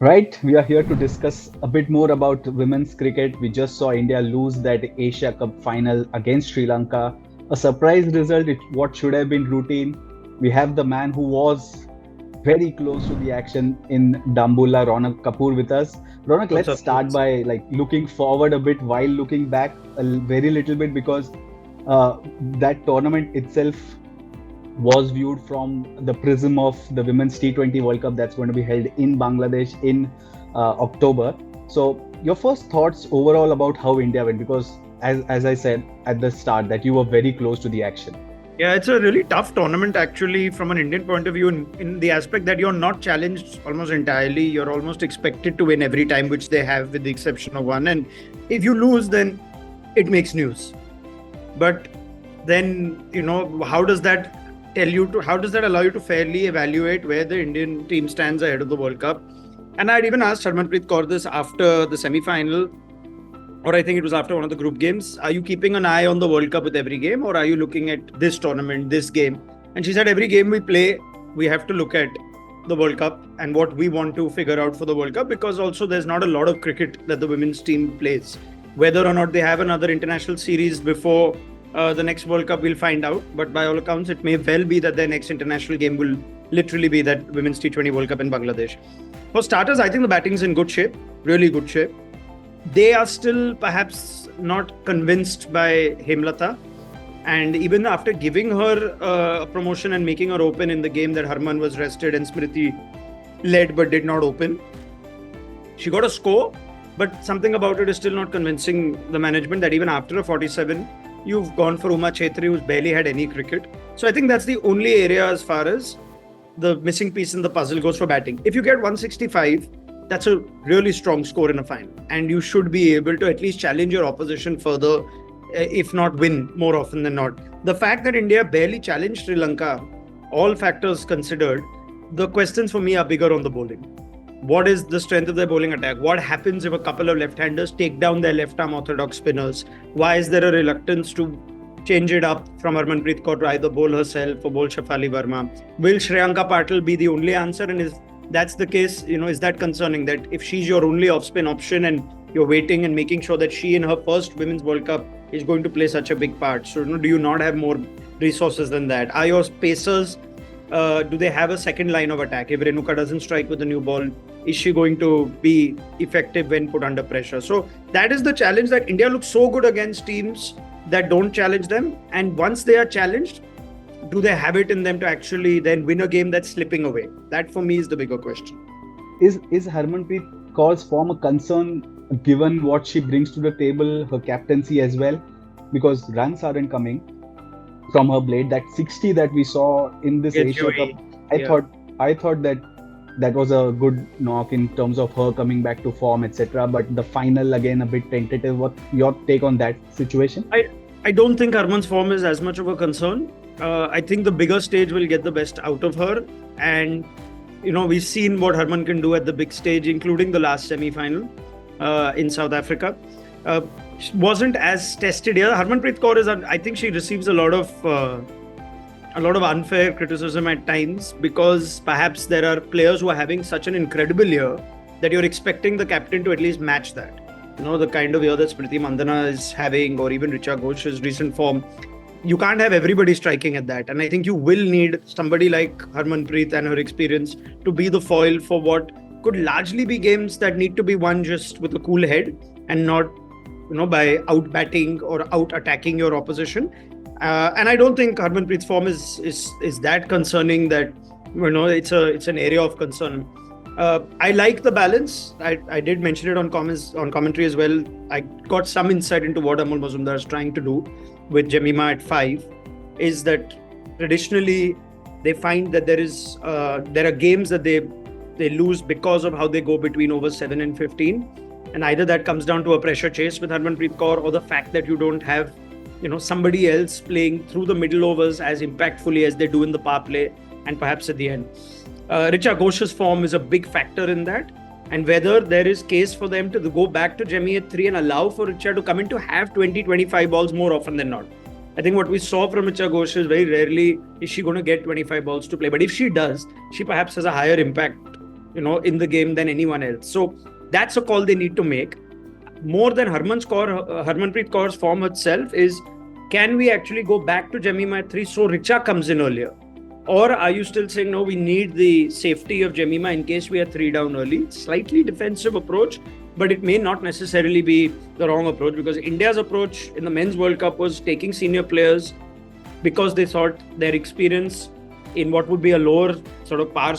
Right, we are here to discuss a bit more about women's cricket. We just saw India lose that Asia Cup final against Sri Lanka. A surprise result, what should have been routine. We have the man who was very close to the action in Dambulla, Raunak Kapoor with us. Raunak, What's let's up, start mates? by looking forward a bit while looking back very little bit because uh, that tournament itself was viewed from the prism of the Women's T20 World Cup that's going to be held in Bangladesh in October. So, your first thoughts overall about how India went, because as I said at the start, that you were very close to the action. Yeah, it's a really tough tournament actually from an Indian point of view in the aspect that you're not challenged almost entirely. You're almost expected to win every time, which they have with the exception of one. And if you lose, then it makes news. But then, how does that how does that allow you to fairly evaluate where the Indian team stands ahead of the World Cup? And I'd even asked Harmanpreet Kaur this after the semi-final, or I think it was after one of the group games. Are you keeping an eye on the World Cup with every game, or are you looking at this tournament, this game? And she said every game we play, we have to look at the World Cup and what we want to figure out for the World Cup, because also there's not a lot of cricket that the women's team plays. Whether or not they have another international series before the next World Cup, we'll find out. But by all accounts, it may well be that their next international game will literally be that Women's T20 World Cup in Bangladesh. For starters, I think the batting's in good shape, really good shape. They are still perhaps not convinced by Hemalatha. And even after giving her a promotion and making her open in the game that Harman was rested and Smriti led but did not open, she got a score, but something about it is still not convincing the management that even after a 47, you've gone for Chetry, who's barely had any cricket. So I think that's the only area as far as the missing piece in the puzzle goes for batting. If you get 165, that's a really strong score in a final. And you should be able to at least challenge your opposition further, if not win more often than not. The fact that India barely challenged Sri Lanka, all factors considered, the questions for me are bigger on the bowling. What is the strength of their bowling attack? What happens if a couple of left-handers take down their left-arm orthodox spinners? Why is there a reluctance to change it up from Harmanpreet Kaur to either bowl herself or bowl Shafali Verma? Will Shreyanka Patil be the only answer? And if that's the case, is that concerning that if she's your only off-spin option and you're waiting and making sure that she in her first Women's World Cup is going to play such a big part? So, do you not have more resources than that? Are your pacers, do they have a second line of attack? If Renuka doesn't strike with a new ball, is she going to be effective when put under pressure? So that is the challenge, that India looks so good against teams that don't challenge them. And once they are challenged, do they have it in them to actually then win a game that's slipping away? That for me is the bigger question. Is Harmanpreet Kaur's form a concern given what she brings to the table, her captaincy as well? Because runs aren't coming from her blade. That 60 that we saw in this Asia Cup, I thought that was a good knock in terms of her coming back to form, etc. But the final again a bit tentative. What your take on that situation? I don't think Harman's form is as much of a concern. I think the bigger stage will get the best out of her. And, we've seen what Harman can do at the big stage, including the last semi-final in South Africa. Wasn't as tested here. Harmanpreet Kaur I think she receives a lot of unfair criticism at times, because perhaps there are players who are having such an incredible year that you're expecting the captain to at least match that. The kind of year that Smriti Mandhana is having, or even Richa Ghosh's recent form. You can't have everybody striking at that. And I think you will need somebody like Harmanpreet and her experience to be the foil for what could largely be games that need to be won just with a cool head and not, by out-batting or out-attacking your opposition. And I don't think Harmanpreet's form is that concerning that, it's an area of concern. I like the balance. I did mention it on commentary as well. I got some insight into what Amol Mazumdar is trying to do with Jemimah at 5, is that traditionally they find that there are games that they lose because of how they go between overs 7 and 15. And either that comes down to a pressure chase with Harmanpreet Kaur, or the fact that you don't have somebody else playing through the middle overs as impactfully as they do in the power play and perhaps at the end. Richa Ghosh's form is a big factor in that, and whether there is case for them to go back to Jemmy at 3 and allow for Richa to come in to have 20-25 balls more often than not. I think what we saw from Richa Ghosh is very rarely is she going to get 25 balls to play, but if she does, she perhaps has a higher impact in the game than anyone else. So that's a call they need to make. More than Harmanpreet Kaur's form itself is, can we actually go back to Jemima at 3 so Richa comes in earlier? Or are you still saying, no, we need the safety of Jemima in case we are 3 down early? Slightly defensive approach, but it may not necessarily be the wrong approach, because India's approach in the Men's World Cup was taking senior players because they thought their experience in what would be a lower sort of par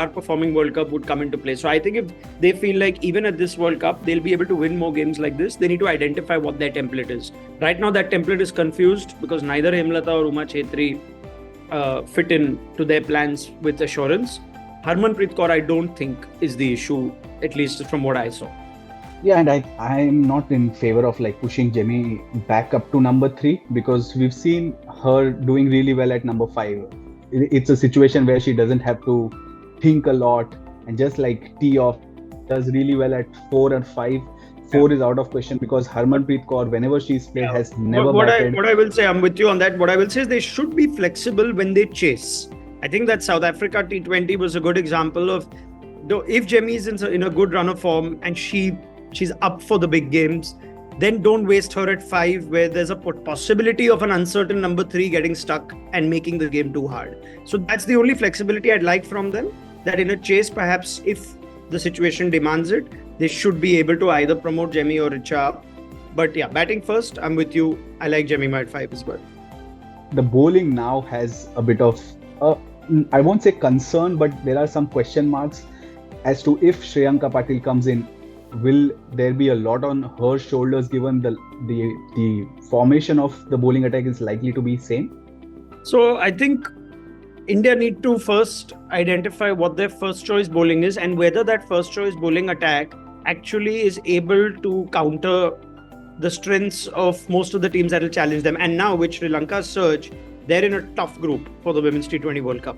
performing World Cup would come into play. So I think if they feel like even at this World Cup, they'll be able to win more games like this, they need to identify what their template is. Right now, that template is confused because neither Hemalatha or Chetry fit in to their plans with assurance. Harmanpreet Kaur, I don't think is the issue, at least from what I saw. Yeah, and I'm not in favor of like pushing Jemmy back up to number 3, because we've seen her doing really well at number 5. It's a situation where she doesn't have to think a lot and just like tee off. Does really well at 4 and 5. 4 is out of question because Harmanpreet Kaur, whenever she's played, has never batted. What I will say, I'm with you on that. What I will say is they should be flexible when they chase. I think that South Africa T20 was a good example of, if Jemmy is in a good run of form and she's up for the big games, then don't waste her at 5 where there's a possibility of an uncertain number 3 getting stuck and making the game too hard. So that's the only flexibility I'd like from them, that in a chase, perhaps if the situation demands it, they should be able to either promote Jemmy or Richa up. But yeah, batting first, I'm with you. I like Jemima at 5 as well. The bowling now has a bit of, I won't say concern, but there are some question marks as to if Shreyanka Patil comes in, will there be a lot on her shoulders given the formation of the bowling attack is likely to be same? So I think India need to first identify what their first choice bowling is and whether that first choice bowling attack actually is able to counter the strengths of most of the teams that will challenge them. And now with Sri Lanka's surge, they're in a tough group for the Women's T20 World Cup.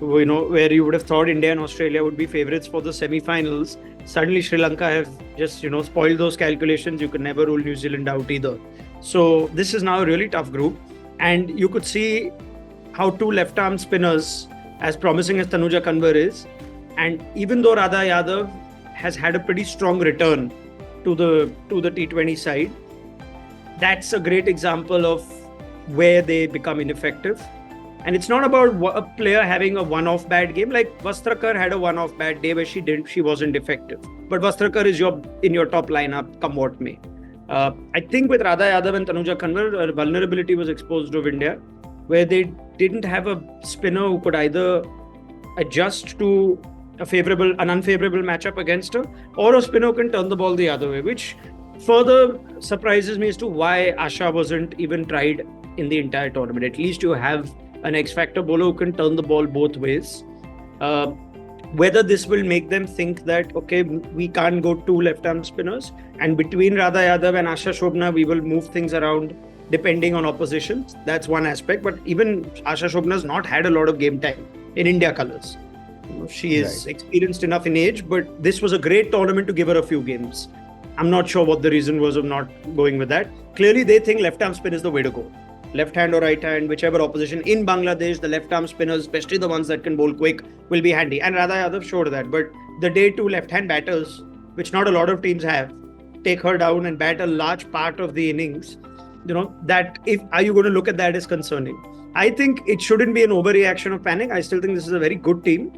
Where you would have thought India and Australia would be favourites for the semi-finals. Suddenly Sri Lanka have just, spoiled those calculations. You could never rule New Zealand out either. So this is now a really tough group. And you could see how 2 left-arm spinners, as promising as Tanuja Kanwar is, and even though Radha Yadav has had a pretty strong return to the T20 side, that's a great example of where they become ineffective. And it's not about a player having a one-off bad game. Like Vastrakar had a one-off bad day where she wasn't effective. But Vastrakar is in your top lineup, come what may. I think with Radha Yadav and Tanuja Kanwar, a vulnerability was exposed of India, where they didn't have a spinner who could either adjust to an unfavorable matchup against her, or a spinner who can turn the ball the other way, which further surprises me as to why Asha wasn't even tried in the entire tournament. At least you have an X-factor bowler who can turn the ball both ways. Whether this will make them think that, okay, we can't go 2 left-arm spinners, and between Radha Yadav and Asha Shobna, we will move things around depending on opposition. That's one aspect. But even Asha Shobna's not had a lot of game time in India colours. She is experienced enough in age, but this was a great tournament to give her a few games. I'm not sure what the reason was of not going with that. Clearly, they think left-arm spin is the way to go. Left hand or right hand, whichever opposition. In Bangladesh, the left-arm spinners, especially the ones that can bowl quick, will be handy. And Radha Yadav showed that. But the day 2 left-hand batters, which not a lot of teams have, take her down and bat a large part of the innings, are you going to look at that as concerning? I think it shouldn't be an overreaction of panic. I still think this is a very good team.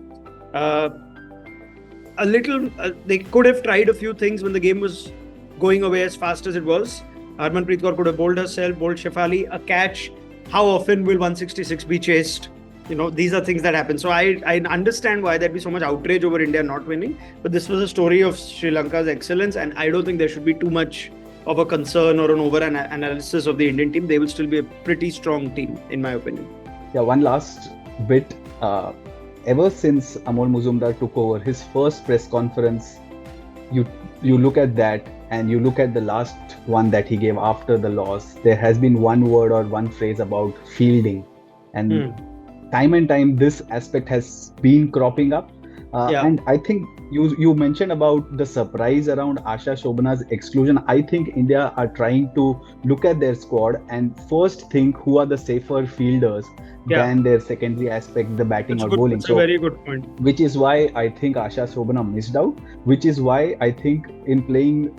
They could have tried a few things when the game was going away as fast as it was. Harmanpreet Kaur could have bowled herself, bowled Shafali, a catch. How often will 166 be chased? These are things that happen. So I understand why there'd be so much outrage over India not winning. But this was a story of Sri Lanka's excellence, and I don't think there should be too much of a concern or an over-analysis of the Indian team. They will still be a pretty strong team, in my opinion. Yeah, one last bit. Ever since Amol Muzumdar took over, his first press conference, you look at that and you look at the last one that he gave after the loss, there has been one word or one phrase about fielding. And time and time, this aspect has been cropping up. Yeah. And I think you mentioned about the surprise around Asha Shobana's exclusion. I think India are trying to look at their squad and first think who are the safer fielders Yeah. than their secondary aspect, the batting or bowling. That's a very good point. Which is why I think Asha Shobana missed out. Which is why I think in playing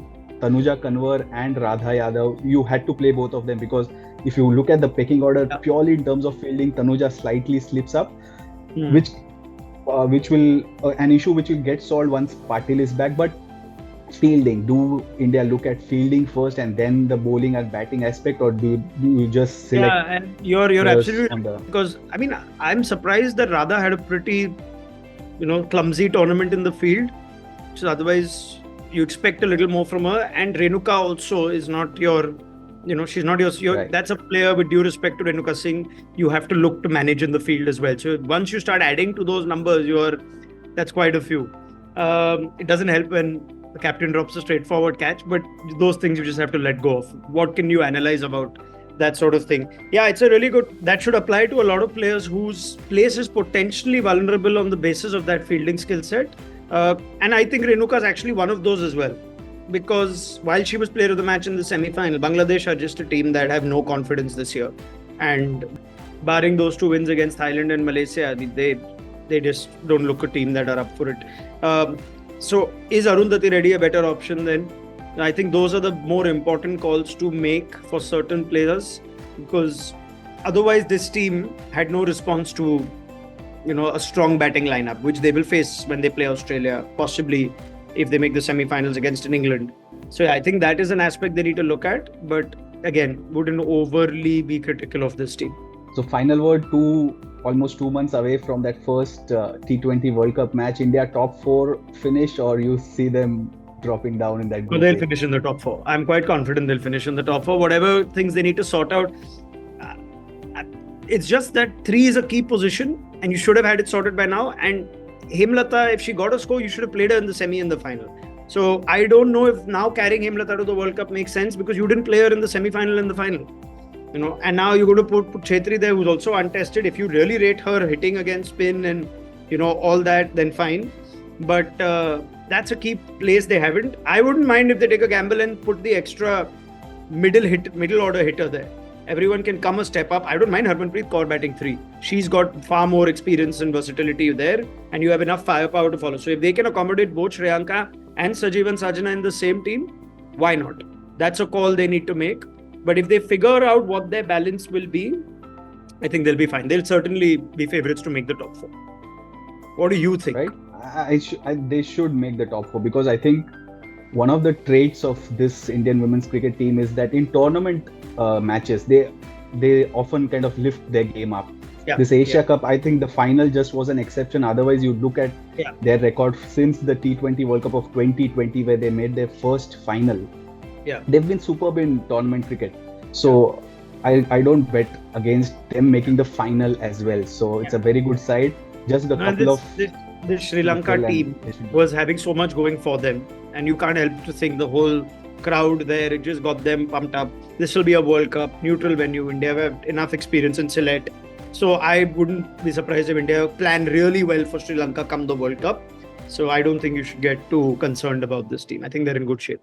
Tanuja, Kanwar and Radha Yadav, you had to play both of them, because if you look at the pecking order purely in terms of fielding, Tanuja slightly slips up, which will an issue which will get solved once Patil is back. But fielding, do India look at fielding first and then the bowling and batting aspect, or do you just select? Yeah, and you're absolutely right, because I mean, I'm surprised that Radha had a pretty, clumsy tournament in the field. So otherwise, you expect a little more from her. And Renuka also is not your, she's not your Right. That's a player, with due respect to Renuka Singh, you have to look to manage in the field as well. So once you start adding to those numbers, that's quite a few. It doesn't help when the captain drops a straightforward catch, but those things you just have to let go of. What can you analyze about that sort of thing? Yeah, it's a really good, that should apply to a lot of players whose place is potentially vulnerable on the basis of that fielding skill set. And I think Renuka is actually one of those as well, because while she was player of the match in the semi-final, Bangladesh are just a team that have no confidence this year. And barring those two wins against Thailand and Malaysia, they just don't look a team that are up for it. So is Arundhati Reddy a better option then? I think those are the more important calls to make for certain players, because otherwise this team had no response to a strong batting lineup, which they will face when they play Australia, possibly if they make the semi-finals against England. So I think that is an aspect they need to look at, but again, wouldn't overly be critical of this team. So final word, almost 2 months away from that first T20 World Cup match, India top 4 finish, or you see them dropping down in that group? They'll finish in the top 4. I'm quite confident they'll finish in the top 4. Whatever things they need to sort out, it's just that 3 is a key position and you should have had it sorted by now. And Hemalatha, if she got a score, you should have played her in the semi and the final. So I don't know if now carrying Hemalatha to the World Cup makes sense, because you didn't play her in the semi-final and the final. And now you're going to put Chetry there, who's also untested. If you really rate her hitting against spin and all that, then fine. But that's a key place they haven't. I wouldn't mind if they take a gamble and put the extra middle order hitter there. Everyone can come a step up. I don't mind Harmanpreet Kaur batting 3. She's got far more experience and versatility there, and you have enough firepower to follow. So if they can accommodate both Shreyanka and Sajeevan Sajana in the same team, why not? That's a call they need to make. But if they figure out what their balance will be, I think they'll be fine. They'll certainly be favourites to make the top 4. What do you think? Right? They should make the top 4, because I think one of the traits of this Indian women's cricket team is that in tournament matches, they often kind of lift their game up. Yeah. This Asia Cup, I think the final just was an exception. Otherwise, you look at their record since the T20 World Cup of 2020, where they made their first final. Yeah, they've been superb in tournament cricket. So I don't bet against them making the final as well. So it's a very good side. Just the this Sri Lanka team was having so much going for them, and you can't help to think the whole crowd there, it just got them pumped up. This will be a World Cup, neutral venue. India have enough experience in Sylhet. So I wouldn't be surprised if India planned really well for Sri Lanka come the World Cup. So I don't think you should get too concerned about this team. I think they're in good shape.